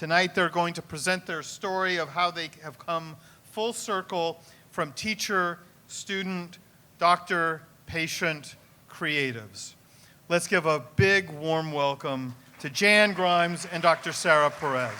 Tonight they're going to present their story of how they have come full circle from teacher, student, doctor, patient, creatives. Let's give a big warm welcome to Jann Grimes and Dr. Sara Perez.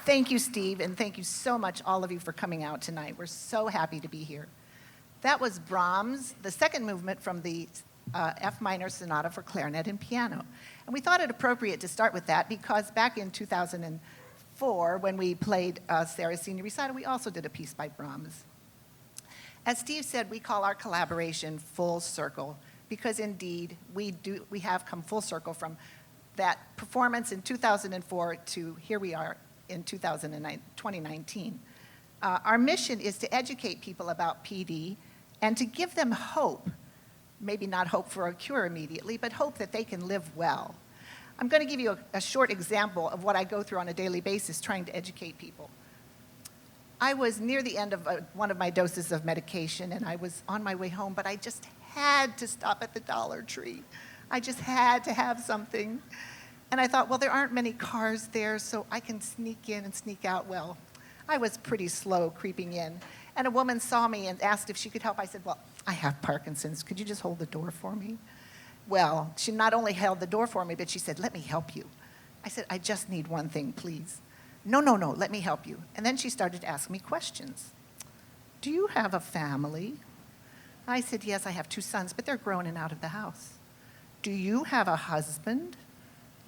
Thank you, Steve, and thank you so much, all of you, for coming out tonight. We're so happy to be here. That was Brahms, the second movement from the F minor Sonata for clarinet and piano. And we thought it appropriate to start with that because back in 2004, when we played Sara's senior recital, we also did a piece by Brahms. As Steve said, we call our collaboration Full Circle because indeed we have come full circle from that performance in 2004 to here we are in 2019. Our mission is to educate people about PD and to give them hope, maybe not hope for a cure immediately, but hope that they can live well. I'm going to give you a short example of what I go through on a daily basis trying to educate people. I was near the end of one of my doses of medication, and I was on my way home, but I just had to stop at the Dollar Tree. I just had to have something. And I thought, well, there aren't many cars there, so I can sneak in and sneak out. Well, I was pretty slow creeping in. And a woman saw me and asked if she could help. I said, well, I have Parkinson's. Could you just hold the door for me? Well, she not only held the door for me, but she said, let me help you. I said, I just need one thing, please. No, let me help you. And then she started to ask me questions. Do you have a family? I said, yes, I have 2 sons, but they're grown and out of the house. Do you have a husband?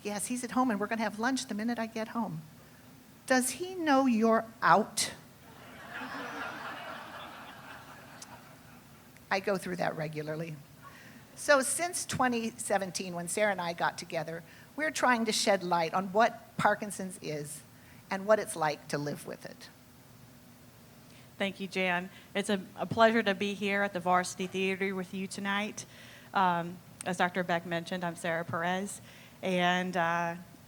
Yes, he's at home, and we're going to have lunch the minute I get home. Does he know you're out? I go through that regularly. So since 2017, when Sara and I got together, we're trying to shed light on what Parkinson's is and what it's like to live with it. Thank you, Jann. It's a pleasure to be here at the Varsity Theater with you tonight. As Dr. Beck mentioned, I'm Sara Perez, and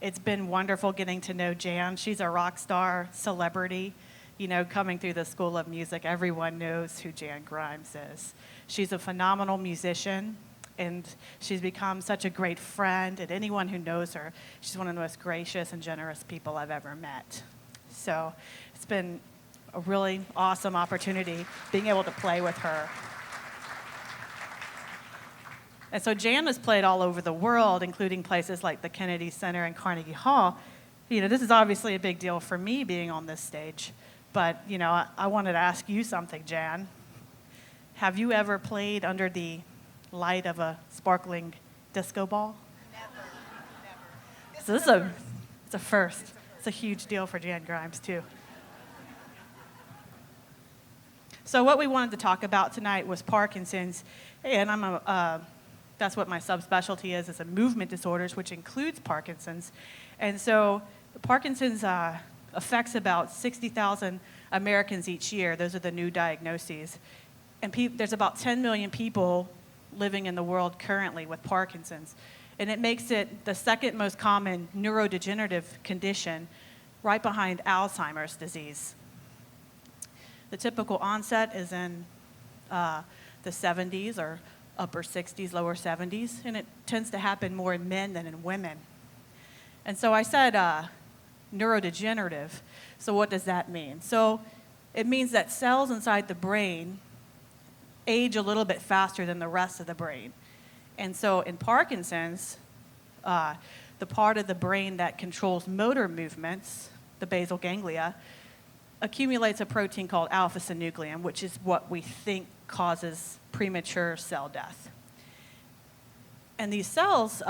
it's been wonderful getting to know Jann. She's a rock star celebrity. You know, coming through the School of Music, everyone knows who Jann Grimes is. She's a phenomenal musician, and she's become such a great friend, and anyone who knows her, she's one of the most gracious and generous people I've ever met. So it's been a really awesome opportunity being able to play with her. And so Jann has played all over the world, including places like the Kennedy Center and Carnegie Hall. You know, this is obviously a big deal for me being on this stage, but, you know, I wanted to ask you something, Jann. Have you ever played under the light of a sparkling disco ball? Never. So it's a first. It's a huge deal for Jann Grimes, too. So what we wanted to talk about tonight was Parkinson's, and that's what my subspecialty is a movement disorders, which includes Parkinson's. And so Parkinson's affects about 60,000 Americans each year. Those are the new diagnoses. And there's about 10 million people living in the world currently with Parkinson's. And it makes it the second most common neurodegenerative condition, right behind Alzheimer's disease. The typical onset is in the 70s or upper 60s, lower 70s, and it tends to happen more in men than in women. And so I said neurodegenerative. So what does that mean? So it means that cells inside the brain age a little bit faster than the rest of the brain. And so in Parkinson's, the part of the brain that controls motor movements, the basal ganglia, accumulates a protein called alpha-synuclein, which is what we think causes premature cell death. And these cells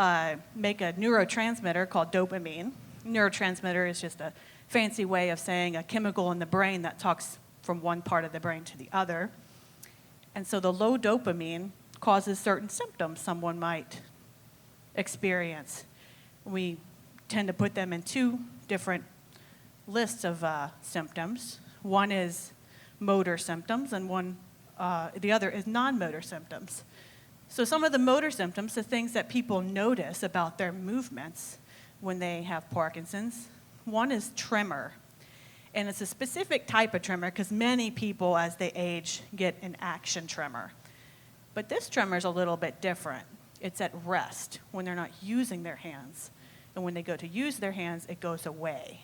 make a neurotransmitter called dopamine. Neurotransmitter is just a fancy way of saying a chemical in the brain that talks from one part of the brain to the other. And so the low dopamine causes certain symptoms someone might experience. We tend to put them in two different lists of symptoms. One is motor symptoms, and the other is non-motor symptoms. So some of the motor symptoms, the things that people notice about their movements when they have Parkinson's, one is tremor. And it's a specific type of tremor because many people, as they age, get an action tremor. But this tremor is a little bit different. It's at rest, when they're not using their hands. And when they go to use their hands, it goes away.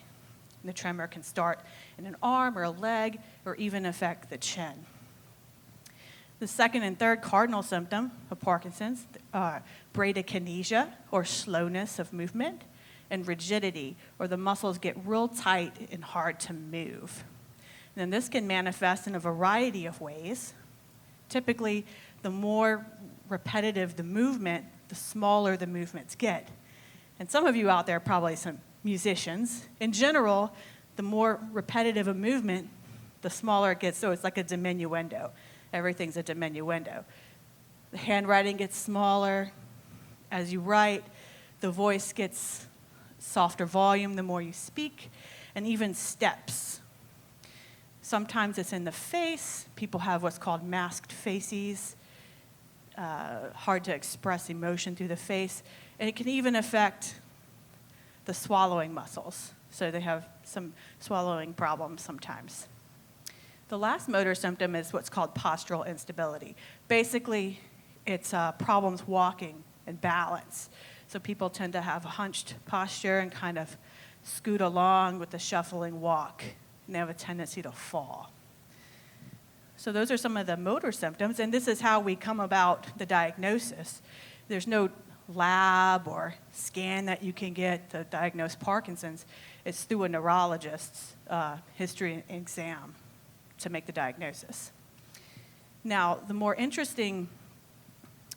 And the tremor can start in an arm or a leg or even affect the chin. The second and third cardinal symptom of Parkinson's are bradykinesia, or slowness of movement, and rigidity, or the muscles get real tight and hard to move. And this can manifest in a variety of ways. Typically, the more repetitive the movement, the smaller the movements get. And some of you out there are probably some musicians. In general, the more repetitive a movement, the smaller it gets, so it's like a diminuendo. Everything's a diminuendo. The handwriting gets smaller. As you write, the voice gets softer volume the more you speak, and even steps. Sometimes it's in the face. People have what's called masked faces, hard to express emotion through the face, and it can even affect the swallowing muscles. So they have some swallowing problems sometimes. The last motor symptom is what's called postural instability. Basically, it's problems walking and balance. So people tend to have a hunched posture and kind of scoot along with the shuffling walk, and they have a tendency to fall. So those are some of the motor symptoms, and this is how we come about the diagnosis. There's no lab or scan that you can get to diagnose Parkinson's. It's through a neurologist's history exam to make the diagnosis. Now, the more interesting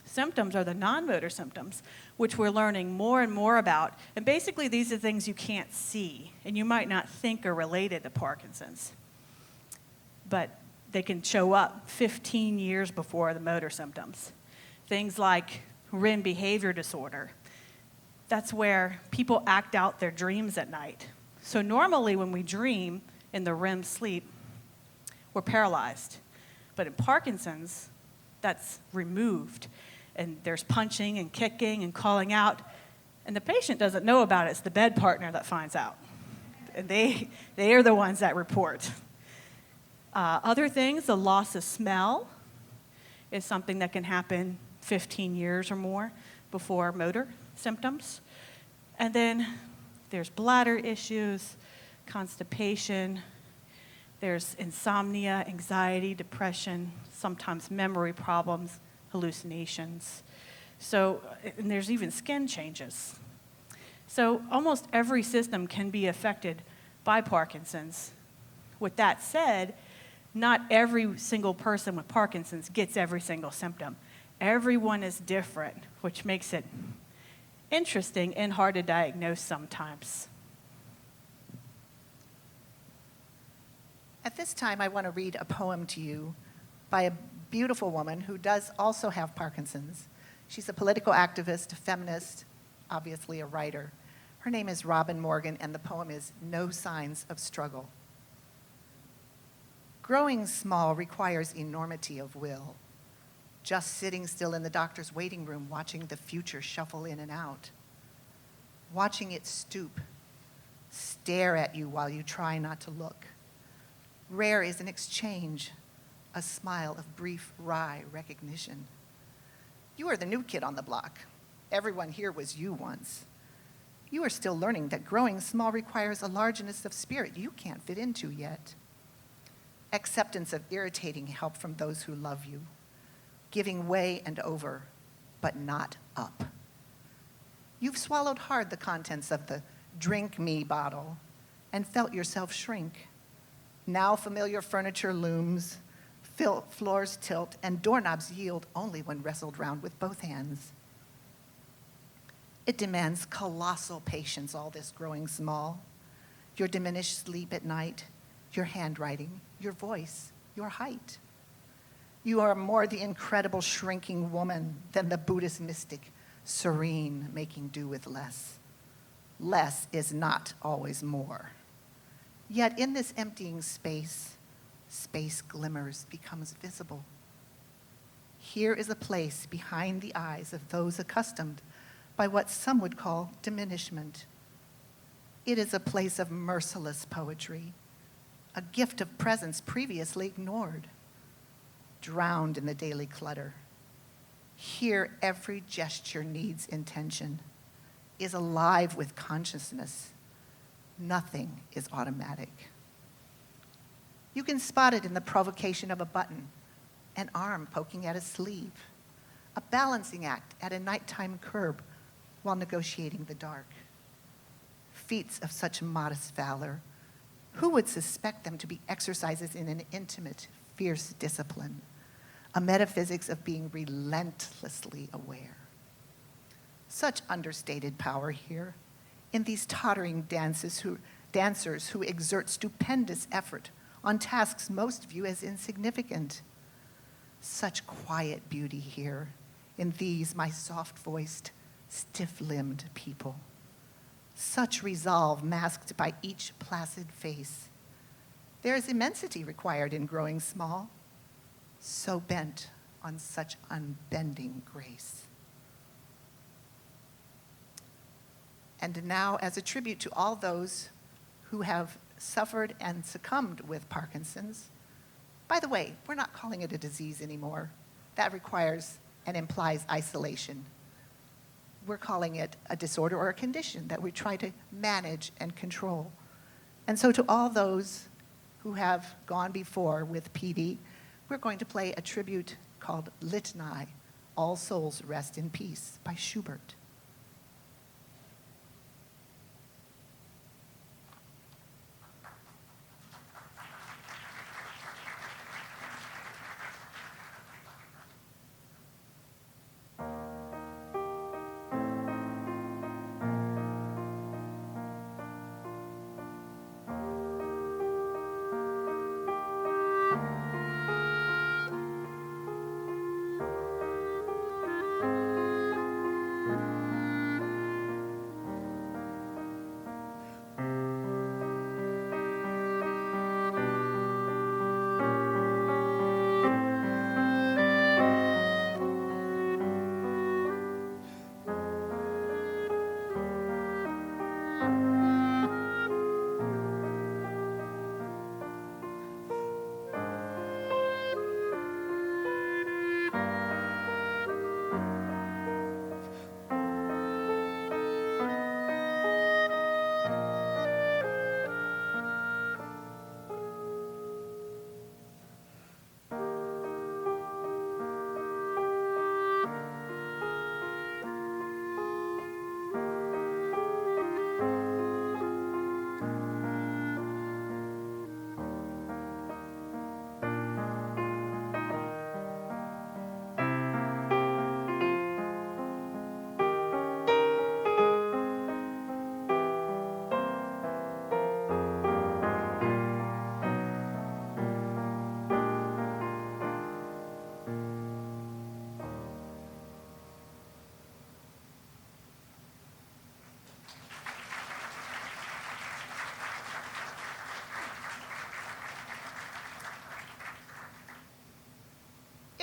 symptoms are the non-motor symptoms, which we're learning more and more about. And basically, these are things you can't see, and you might not think are related to Parkinson's. But they can show up 15 years before the motor symptoms. Things like REM behavior disorder. That's where people act out their dreams at night. So normally when we dream in the REM sleep, we're paralyzed. But in Parkinson's, that's removed. and there's punching and kicking and calling out, and the patient doesn't know about it. It's the bed partner that finds out. And they are the ones that report. Other things, the loss of smell is something that can happen 15 years or more before motor symptoms. And then there's bladder issues, constipation, there's insomnia, anxiety, depression, sometimes memory problems, hallucinations. So, and there's even skin changes. So almost every system can be affected by Parkinson's. With that said, not every single person with Parkinson's gets every single symptom. Everyone is different, which makes it interesting and hard to diagnose sometimes. At this time, I want to read a poem to you by a beautiful woman who does also have Parkinson's. She's a political activist, a feminist, obviously a writer. Her name is Robin Morgan, and the poem is No Signs of Struggle. Growing small requires enormity of will. Just sitting still in the doctor's waiting room, watching the future shuffle in and out. Watching it stoop, stare at you while you try not to look. Rare is an exchange, a smile of brief, wry recognition. You are the new kid on the block. Everyone here was you once. You are still learning that growing small requires a largeness of spirit you can't fit into yet. Acceptance of irritating help from those who love you. Giving way and over, but not up. You've swallowed hard the contents of the drink me bottle and felt yourself shrink. Now familiar furniture looms, floors tilt, and doorknobs yield only when wrestled round with both hands. It demands colossal patience, all this growing small. Your diminished sleep at night, your handwriting, your voice, your height. You are more the incredible shrinking woman than the Buddhist mystic, serene, making do with less. Less is not always more. Yet in this emptying space, space glimmers, becomes visible. Here is a place behind the eyes of those accustomed by what some would call diminishment. It is a place of merciless poetry, a gift of presence previously ignored, drowned in the daily clutter. Here, every gesture needs intention, is alive with consciousness. Nothing is automatic. You can spot it in the provocation of a button, an arm poking at a sleeve, a balancing act at a nighttime curb while negotiating the dark. Feats of such modest valor, who would suspect them to be exercises in an intimate, fierce discipline, a metaphysics of being relentlessly aware? Such understated power here in these tottering dancers who exert stupendous effort on tasks most view as insignificant. Such quiet beauty here in these, my soft-voiced, stiff-limbed people. Such resolve masked by each placid face. There is immensity required in growing small, so bent on such unbending grace. And now, as a tribute to all those who have suffered and succumbed with Parkinson's, by the way, we're not calling it a disease anymore. That requires and implies isolation. We're calling it a disorder or a condition that we try to manage and control. And so to all those who have gone before with PD, we're going to play a tribute called Litany, All Souls Rest in Peace, by Schubert.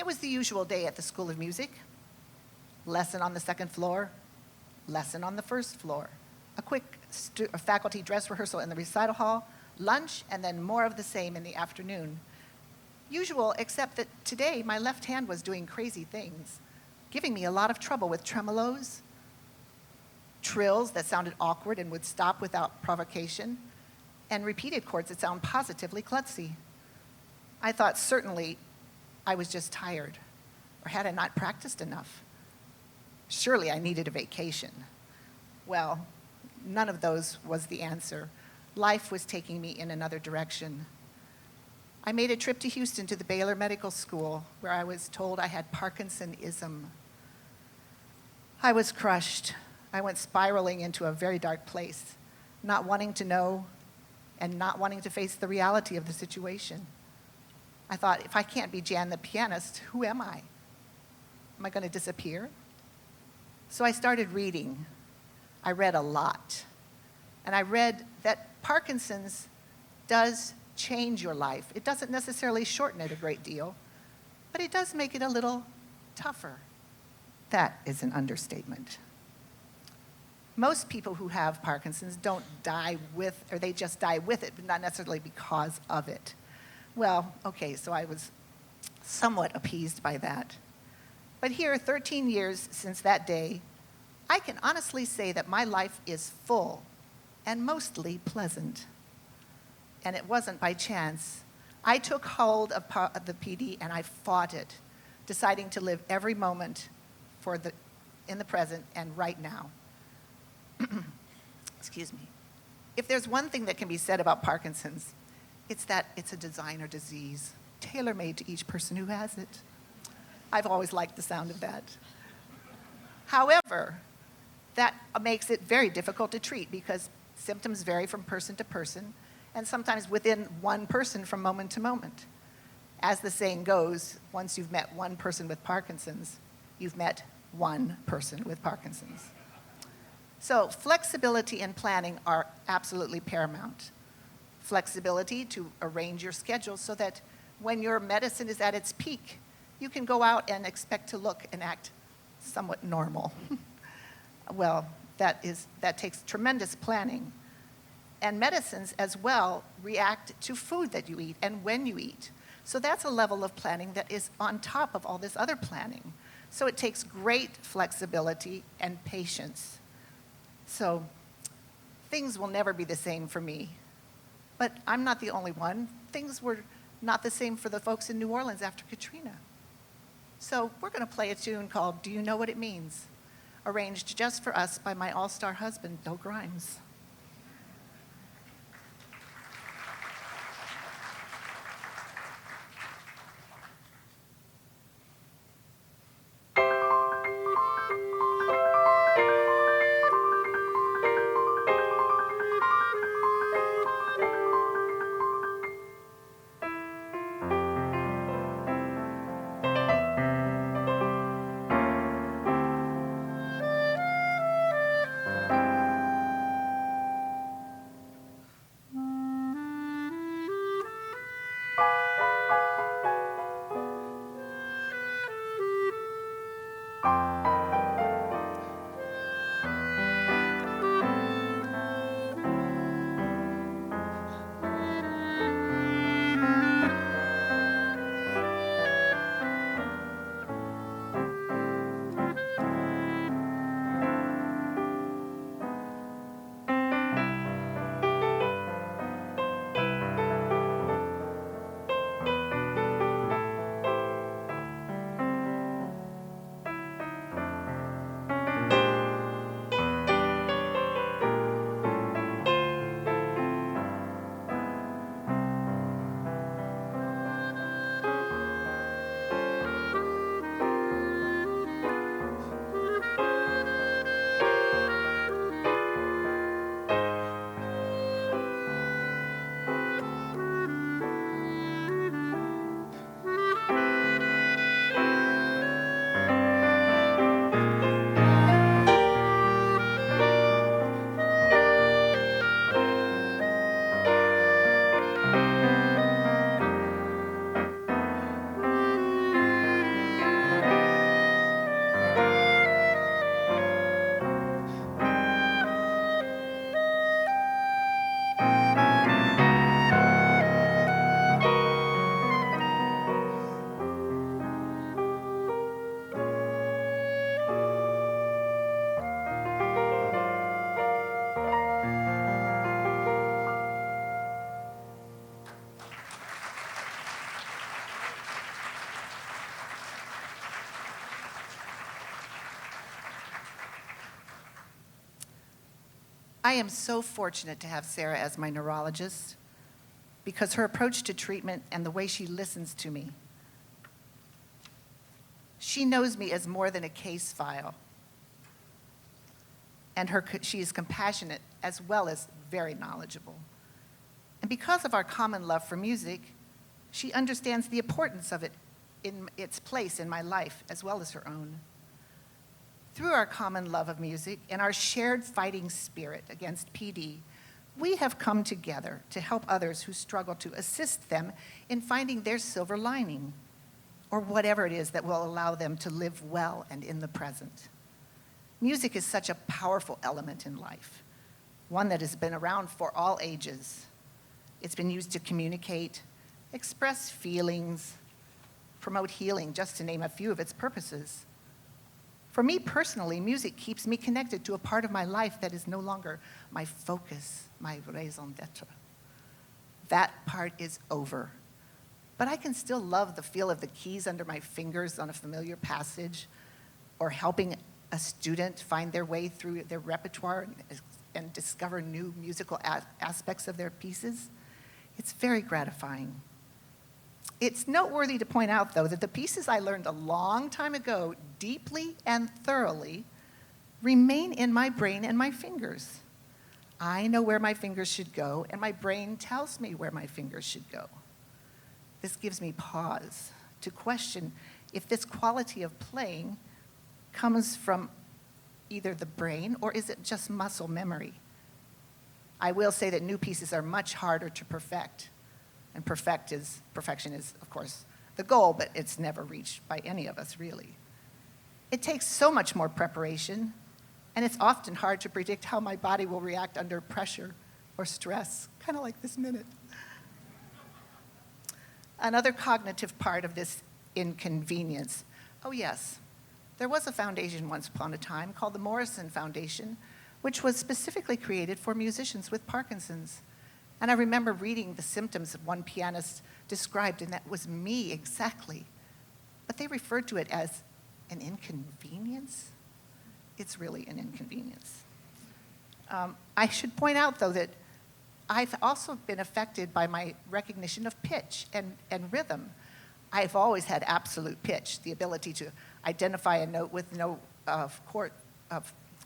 It was the usual day at the School of Music. Lesson on the second floor, lesson on the first floor. A quick faculty dress rehearsal in the recital hall, lunch, and then more of the same in the afternoon. Usual, except that today my left hand was doing crazy things, giving me a lot of trouble with tremolos, trills that sounded awkward and would stop without provocation, and repeated chords that sound positively klutzy. I thought certainly I was just tired, or had I not practiced enough? Surely I needed a vacation. Well, none of those was the answer. Life was taking me in another direction. I made a trip to Houston to the Baylor Medical School, where I was told I had Parkinsonism. I was crushed. I went spiraling into a very dark place, not wanting to know and not wanting to face the reality of the situation. I thought, if I can't be Jann the pianist, who am I? Am I going to disappear? So I started reading. I read a lot. And I read that Parkinson's does change your life. It doesn't necessarily shorten it a great deal, but it does make it a little tougher. That is an understatement. Most people who have Parkinson's don't die with, or they just die with it, but not necessarily because of it. Well, okay, so I was somewhat appeased by that. But here, 13 years since that day, I can honestly say that my life is full and mostly pleasant. And it wasn't by chance. I took hold of the PD and I fought it, deciding to live every moment in the present and right now. Excuse me. If there's one thing that can be said about Parkinson's, it's that it's a designer disease, tailor-made to each person who has it. I've always liked the sound of that. However, that makes it very difficult to treat because symptoms vary from person to person, and sometimes within one person from moment to moment. As the saying goes, once you've met one person with Parkinson's, you've met one person with Parkinson's. So flexibility and planning are absolutely paramount. Flexibility to arrange your schedule so that when your medicine is at its peak, you can go out and expect to look and act somewhat normal. Well, that takes tremendous planning. And medicines as well react to food that you eat and when you eat. So that's a level of planning that is on top of all this other planning. So it takes great flexibility and patience. So things will never be the same for me. But I'm not the only one. Things were not the same for the folks in New Orleans after Katrina. So we're going to play a tune called Do You Know What It Means? Arranged just for us by my all-star husband, Bill Grimes. I am so fortunate to have Sara as my neurologist because her approach to treatment and the way she listens to me. She knows me as more than a case file. And she is compassionate as well as very knowledgeable. And because of our common love for music, she understands the importance of it in its place in my life as well as her own. Through our common love of music and our shared fighting spirit against PD, we have come together to help others who struggle, to assist them in finding their silver lining, or whatever it is that will allow them to live well and in the present. Music is such a powerful element in life, one that has been around for all ages. It's been used to communicate, express feelings, promote healing, just to name a few of its purposes. For me personally, music keeps me connected to a part of my life that is no longer my focus, my raison d'etre. That part is over. But I can still love the feel of the keys under my fingers on a familiar passage, or helping a student find their way through their repertoire and discover new musical aspects of their pieces. It's very gratifying. It's noteworthy to point out, though, that the pieces I learned a long time ago, deeply and thoroughly, remain in my brain and my fingers. I know where my fingers should go, and my brain tells me where my fingers should go. This gives me pause to question if this quality of playing comes from either the brain or is it just muscle memory. I will say that new pieces are much harder to perfect, and perfection is, of course, the goal, but it's never reached by any of us, really. It takes so much more preparation, and it's often hard to predict how my body will react under pressure or stress, kind of like this minute. Another cognitive part of this inconvenience, oh yes, there was a foundation once upon a time called the Morrison Foundation, which was specifically created for musicians with Parkinson's. And I remember reading the symptoms that one pianist described, and that was me exactly. But they referred to it as an inconvenience. It's really an inconvenience. I should point out, though, that I've also been affected by my recognition of pitch and rhythm. I've always had absolute pitch, the ability to identify a note with no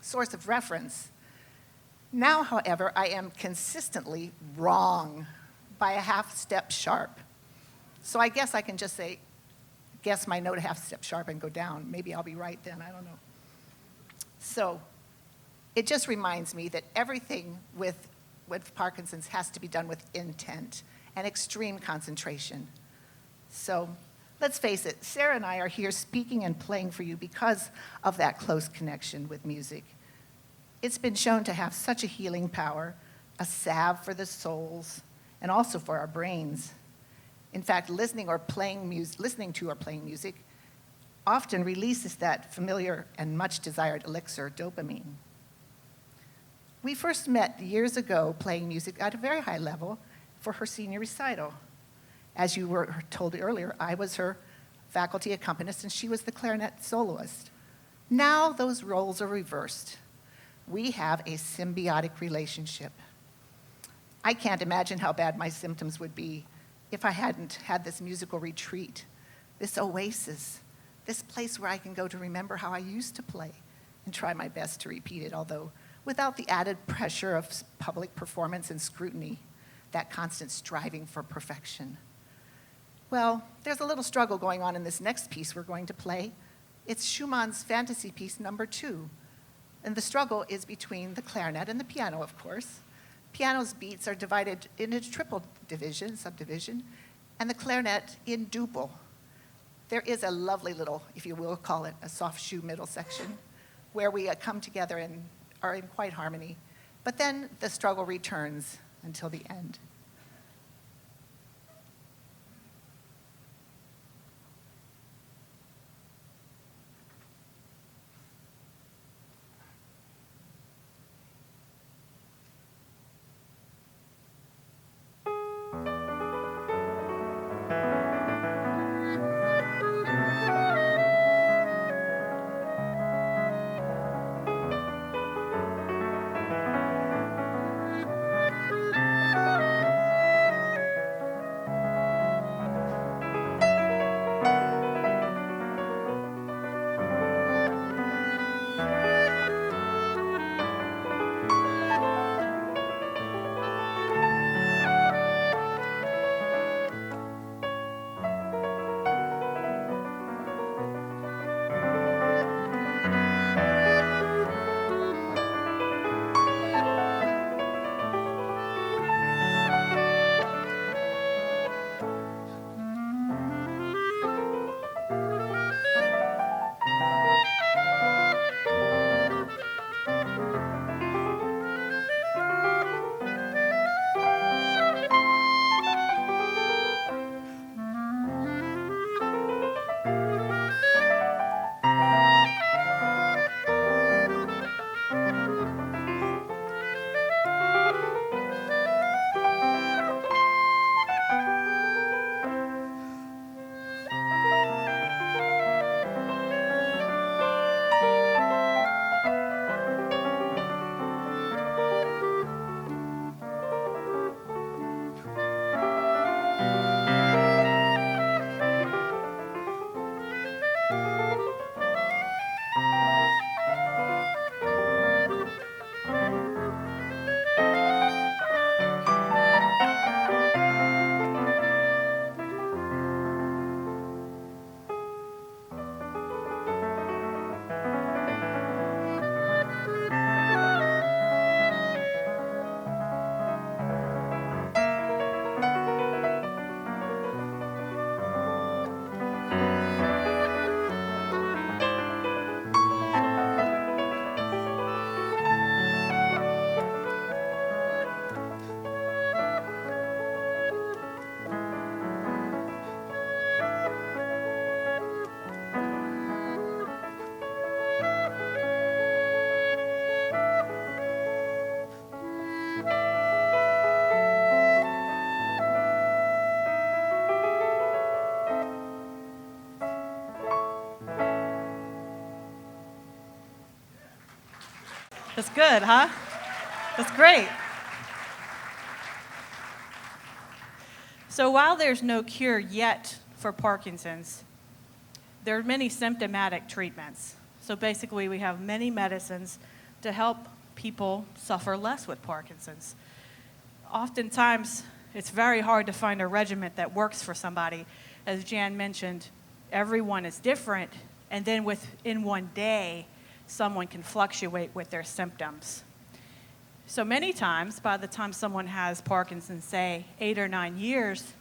source of reference. Now, however, I am consistently wrong by a half step sharp. So I guess I can just say, guess my note a half step sharp and go down. Maybe I'll be right then, I don't know. So it just reminds me that everything with Parkinson's has to be done with intent and extreme concentration. So let's face it, Sara and I are here speaking and playing for you because of that close connection with music. It's been shown to have such a healing power, a salve for the souls, and also for our brains. In fact, listening to or playing music often releases that familiar and much desired elixir, dopamine. We first met years ago playing music at a very high level for her senior recital. As you were told earlier, I was her faculty accompanist and she was the clarinet soloist. Now those roles are reversed. We have a symbiotic relationship. I can't imagine how bad my symptoms would be if I hadn't had this musical retreat, this oasis, this place where I can go to remember how I used to play and try my best to repeat it, although without the added pressure of public performance and scrutiny, that constant striving for perfection. Well, there's a little struggle going on in this next piece we're going to play. It's Schumann's Fantasy Piece No. 2. And the struggle is between the clarinet and the piano, of course. Piano's beats are divided into triple subdivision, and the clarinet in duple. There is a lovely little, if you will call it, a soft shoe middle section, where we come together and are in quite harmony. But then the struggle returns until the end. That's good, huh? That's great. So while there's no cure yet for Parkinson's, there are many symptomatic treatments. So basically, we have many medicines to help people suffer less with Parkinson's. Oftentimes, it's very hard to find a regimen that works for somebody. As Jann mentioned, everyone is different, and then within one day, someone can fluctuate with their symptoms. So many times, by the time someone has Parkinson's, say 8 or 9 years,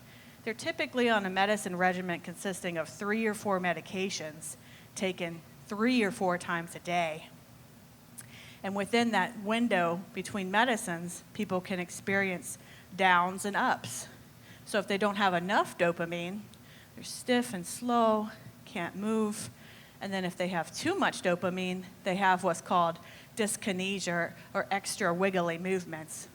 they're typically on a medicine regimen consisting of 3 or 4 medications taken 3 or 4 times a day. And within that window between medicines, people can experience downs and ups. So if they don't have enough dopamine, they're stiff and slow, can't move. And then if they have too much dopamine, they have what's called dyskinesia or extra wiggly movements.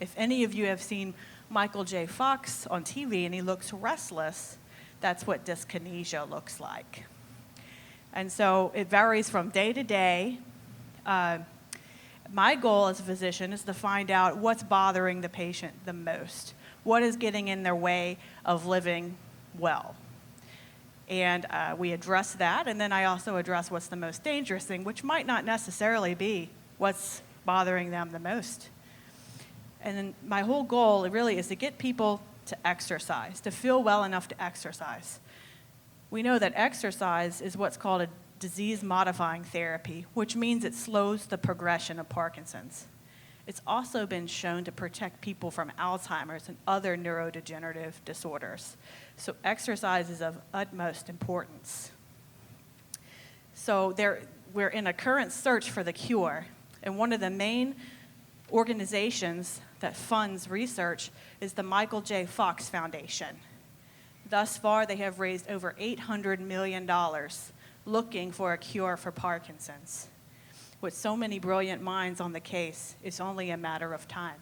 If any of you have seen Michael J. Fox on TV and he looks restless, that's what dyskinesia looks like. And so it varies from day to day. My goal as a physician is to find out what's bothering the patient the most, what is getting in their way of living well. And we address that, and then I also address what's the most dangerous thing, which might not necessarily be what's bothering them the most. And then my whole goal really is to get people to exercise, to feel well enough to exercise. We know that exercise is what's called a disease-modifying therapy, which means it slows the progression of Parkinson's. It's also been shown to protect people from Alzheimer's and other neurodegenerative disorders. So exercise is of utmost importance. So we're in a current search for the cure, and one of the main organizations that funds research is the Michael J. Fox Foundation. Thus far, they have raised over $800 million looking for a cure for Parkinson's. With so many brilliant minds on the case, it's only a matter of time.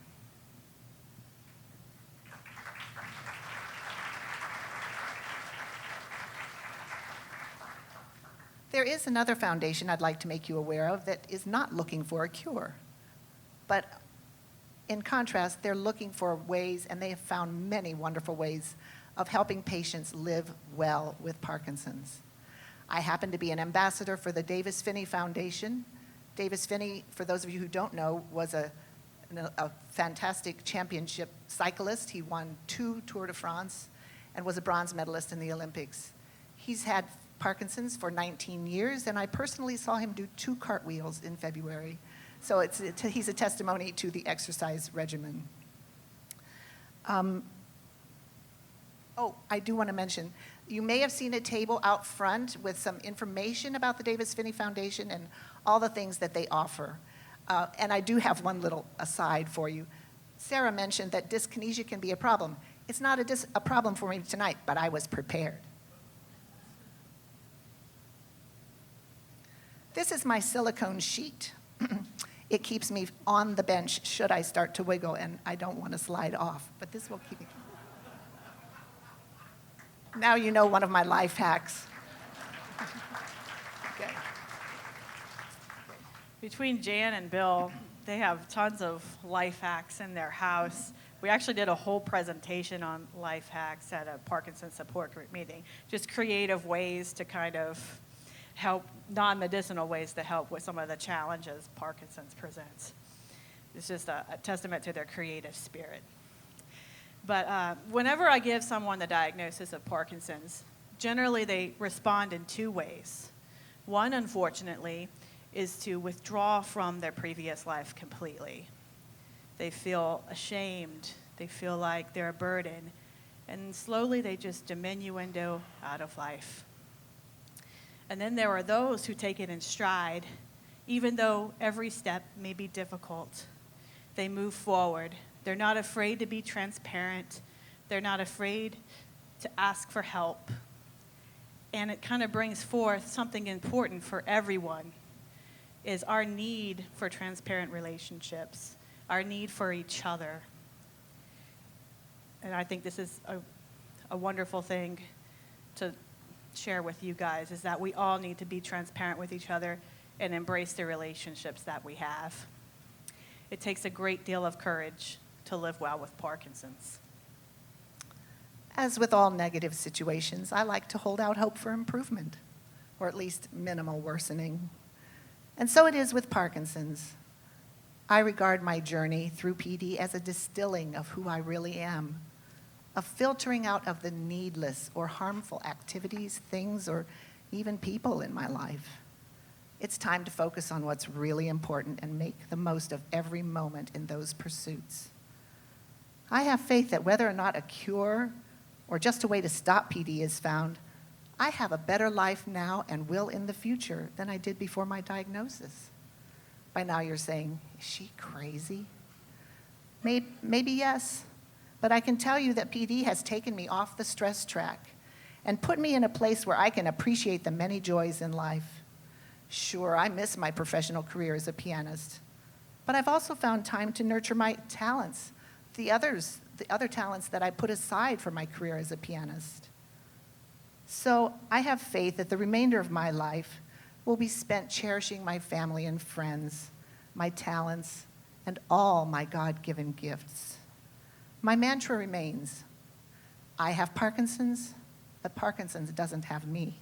There is another foundation I'd like to make you aware of that is not looking for a cure. But in contrast, they're looking for ways, and they have found many wonderful ways of helping patients live well with Parkinson's. I happen to be an ambassador for the Finney Foundation. Finney, for those of you who don't know, was a fantastic championship cyclist. He won 2 Tour de France and was a bronze medalist in the Olympics. He's had Parkinson's for 19 years, and I personally saw him do 2 cartwheels in February. So he's a testimony to the exercise regimen. I do want to mention, you may have seen a table out front with some information about the Finney Foundation and all the things that they offer. And I do have one little aside for you. Sara mentioned that dyskinesia can be a problem. It's not a problem for me tonight, but I was prepared. This is my silicone sheet. It keeps me on the bench should I start to wiggle, and I don't want to slide off, but this will keep me. Now you know one of my life hacks. Okay. Between Jann and Bill, they have tons of life hacks in their house. We actually did a whole presentation on life hacks at a Parkinson's support group meeting, just creative ways to kind of help, non-medicinal ways to help with some of the challenges Parkinson's presents. It's just a testament to their creative spirit. But whenever I give someone the diagnosis of Parkinson's, generally they respond in 2 ways. One, unfortunately, is to withdraw from their previous life completely. They feel ashamed. They feel like they're a burden. And slowly they just diminuendo out of life. And then there are those who take it in stride, even though every step may be difficult. They move forward. They're not afraid to be transparent. They're not afraid to ask for help. And it kind of brings forth something important for everyone, is our need for transparent relationships, our need for each other. And I think this is a wonderful thing to share with you guys, is that we all need to be transparent with each other and embrace the relationships that we have. it takes a great deal of courage to live well with Parkinson's. As with all negative situations, I like to hold out hope for improvement, or at least minimal worsening. And so it is with Parkinson's. I regard my journey through PD as a distilling of who I really am, a filtering out of the needless or harmful activities, things, or even people in my life. It's time to focus on what's really important and make the most of every moment in those pursuits. I have faith that whether or not a cure or just a way to stop PD is found, I have a better life now and will in the future than I did before my diagnosis. By now you're saying, is she crazy? Maybe yes, but I can tell you that PD has taken me off the stress track and put me in a place where I can appreciate the many joys in life. Sure, I miss my professional career as a pianist, but I've also found time to nurture my talents, the other talents that I put aside for my career as a pianist. So I have faith that the remainder of my life will be spent cherishing my family and friends, my talents, and all my God-given gifts. My mantra remains, I have Parkinson's, but Parkinson's doesn't have me.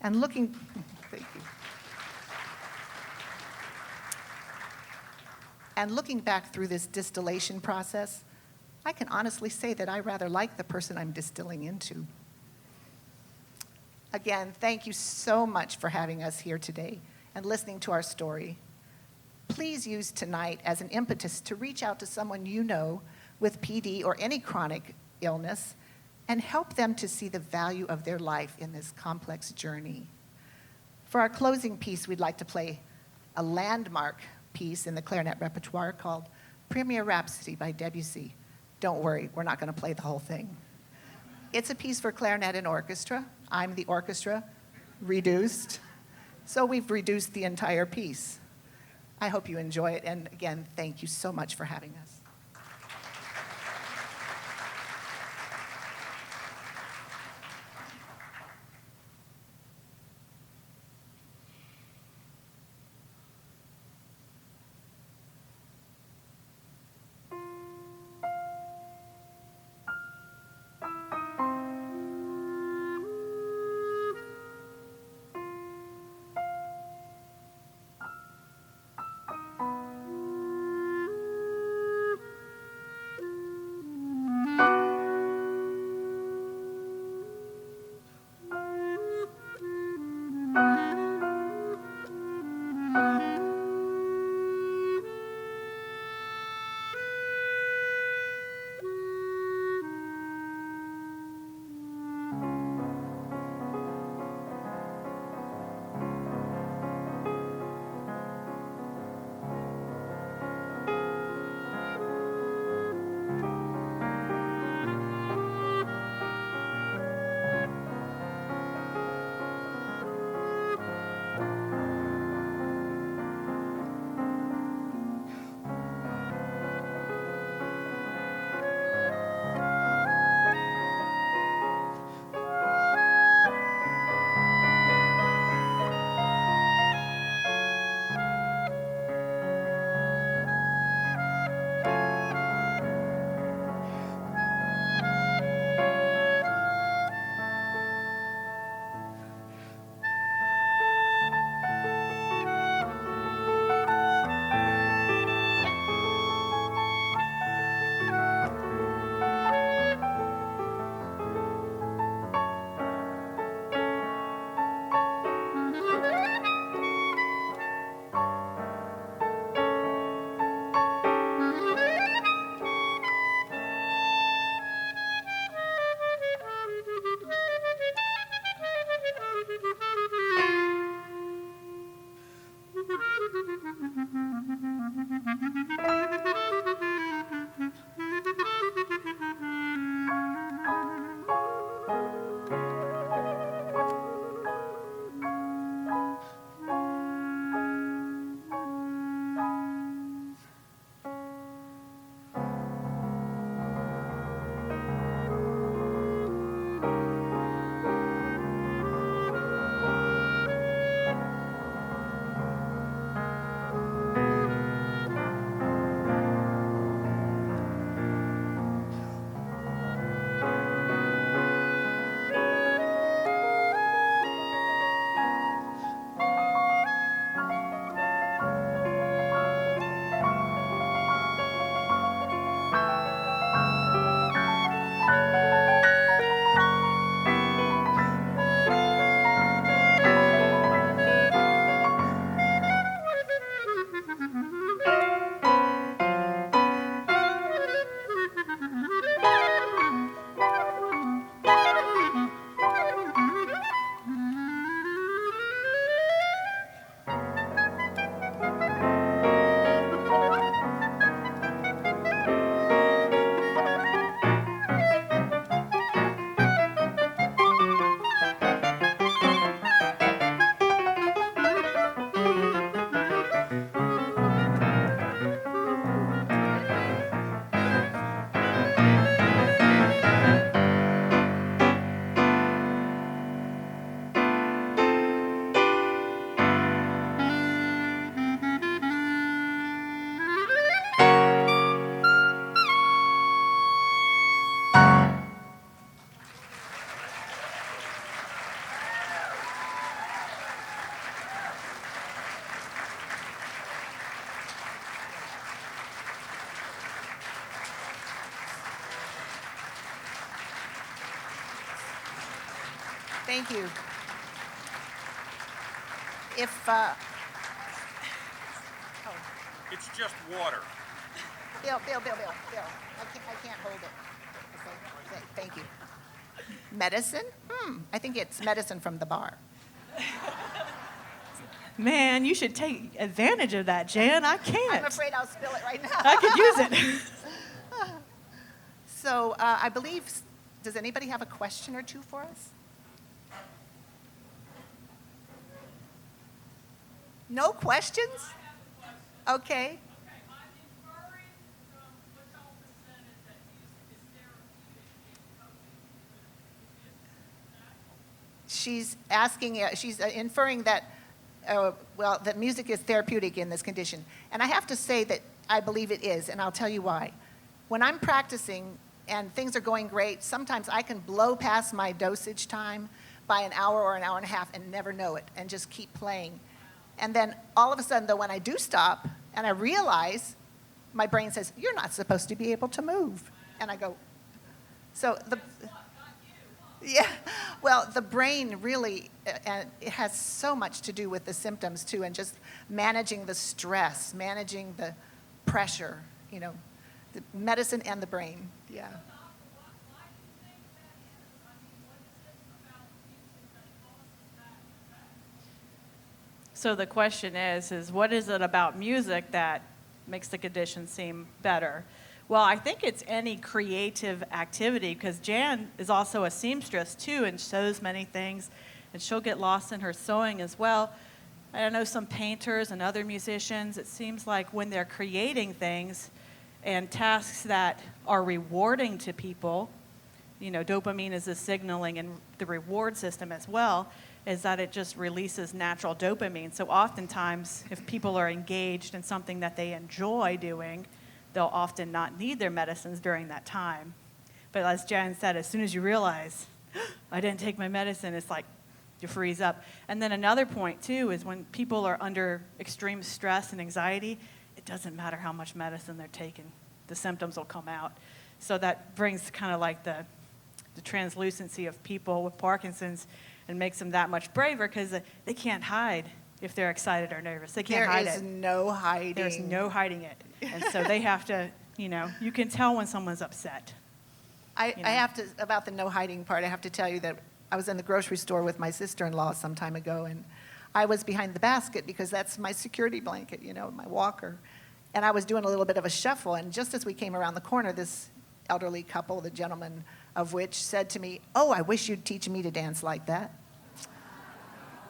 And looking, thank you. And looking back through this distillation process, I can honestly say that I rather like the person I'm distilling into. Again, thank you so much for having us here today and listening to our story. Please use tonight as an impetus to reach out to someone you know with PD or any chronic illness and help them to see the value of their life in this complex journey. For our closing piece, we'd like to play a landmark piece in the clarinet repertoire called Premier Rhapsody by Debussy. Don't worry, we're not going to play the whole thing. It's a piece for clarinet and orchestra. I'm the orchestra, reduced. So we've reduced the entire piece. I hope you enjoy it, and again, thank you so much for having us. Thank you. If, It's just water. Bill, I can't hold it. Okay, thank you. Medicine? I think it's medicine from the bar. Man, you should take advantage of that, Jann. I can't. I'm afraid I'll spill it right now. I could use it. So I believe, does anybody have a question or two for us? No questions? Okay. She's asking, she's inferring that, that music is therapeutic in this condition. And I have to say that I believe it is, and I'll tell you why. When I'm practicing and things are going great, sometimes I can blow past my dosage time by an hour or an hour and a half and never know it and just keep playing. And then all of a sudden, though, when I do stop and I realize, my brain says, you're not supposed to be able to move. And I go, so the... Yeah, well, the brain really, it has so much to do with the symptoms too, and just managing the stress, managing the pressure, you know, the medicine and the brain, yeah. So the question is what is it about music that makes the condition seem better? Well, I think it's any creative activity, because Jann is also a seamstress too and sews many things, and she'll get lost in her sewing as well. I know some painters and other musicians, it seems like when they're creating things and tasks that are rewarding to people, you know, dopamine is a signaling and the reward system as well, is that it just releases natural dopamine. So oftentimes, if people are engaged in something that they enjoy doing, they'll often not need their medicines during that time. But as Jann said, as soon as you realize, I didn't take my medicine, it's like you freeze up. And then another point, too, is when people are under extreme stress and anxiety, it doesn't matter how much medicine they're taking. The symptoms will come out. So that brings kind of like the translucency of people with Parkinson's and makes them that much braver, because they can't hide if they're excited or nervous. They can't hide it. There is no hiding. There's no hiding it. And so they have to, you know, you can tell when someone's upset. I have to, about the no hiding part, I have to tell you that I was in the grocery store with my sister-in-law some time ago, and I was behind the basket because that's my security blanket, you know, my walker. And I was doing a little bit of a shuffle, and just as we came around the corner, this elderly couple, the gentleman of which said to me, "Oh, I wish you'd teach me to dance like that."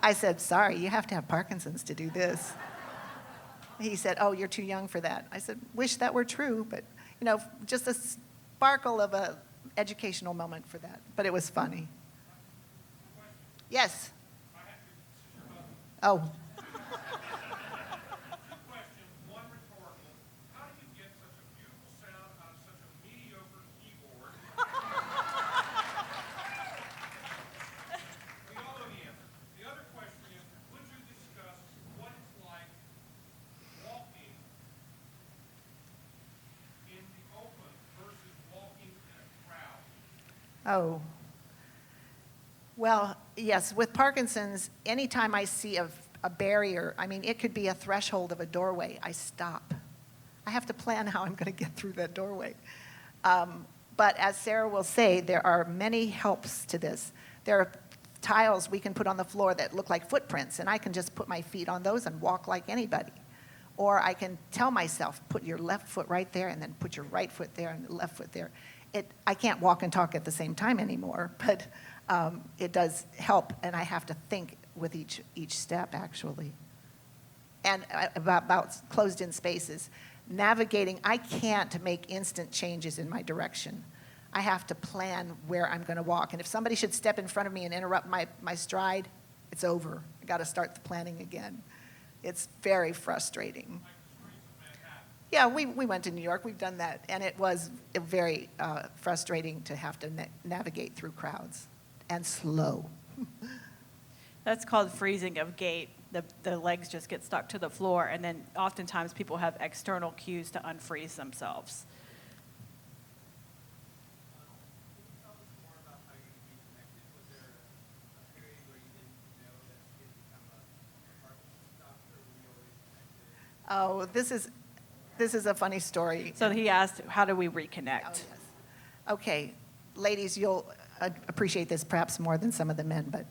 I said, "Sorry, you have to have Parkinson's to do this." He said, "Oh, you're too young for that." I said, "Wish that were true," but, you know, just a sparkle of a educational moment for that. But it was funny. Yes. Oh. Oh. Well, yes, with Parkinson's, anytime I see a barrier, I mean, it could be a threshold of a doorway, I stop. I have to plan how I'm going to get through that doorway. But as Sara will say, there are many helps to this. There are tiles we can put on the floor that look like footprints, and I can just put my feet on those and walk like anybody. Or I can tell myself, put your left foot right there, and then put your right foot there and the left foot there. I can't walk and talk at the same time anymore, but it does help, and I have to think with each step, actually. And about closed-in spaces, navigating, I can't make instant changes in my direction. I have to plan where I'm going to walk, and if somebody should step in front of me and interrupt my stride, it's over. I got to start the planning again. It's very frustrating. Yeah, we went to New York. We've done that, and it was very frustrating to have to navigate through crowds, and slow. That's called freezing of gait. The legs just get stuck to the floor, and then oftentimes people have external cues to unfreeze themselves. Oh, this is a funny story. So he asked, how do we Oh, reconnect? yes. Okay, ladies, you'll appreciate this perhaps more than some of the men, but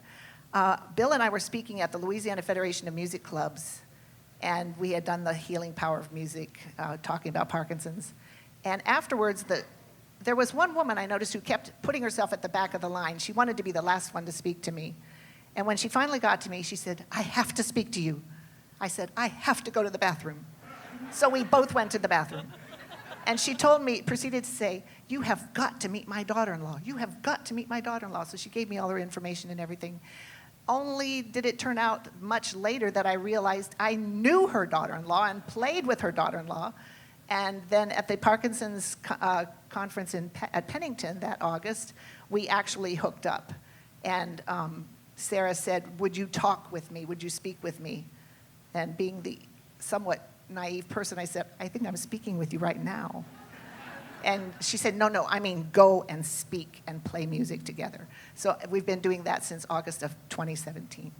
Bill and I were speaking at the Louisiana Federation of Music Clubs, and we had done the healing power of music, talking about Parkinson's. And afterwards, there was one woman I noticed who kept putting herself at the back of the line. She wanted to be the last one to speak to me. And when she finally got to me, she said, "I have to speak to you." I said, "I have to go to the bathroom." So we both went to the bathroom. And she proceeded to say, "You have got to meet my daughter-in-law. You have got to meet my daughter-in-law." So she gave me all her information and everything. Only did it turn out much later that I realized I knew her daughter-in-law and played with her daughter-in-law. And then at the Parkinson's conference at Pennington that August, we actually hooked up. And Sara said, "Would you talk with me? Would you speak with me?" And being the somewhat naive person, I said, "I think I'm speaking with you right now." And she said, no, I mean go and speak and play music together. So we've been doing that since August of 2017.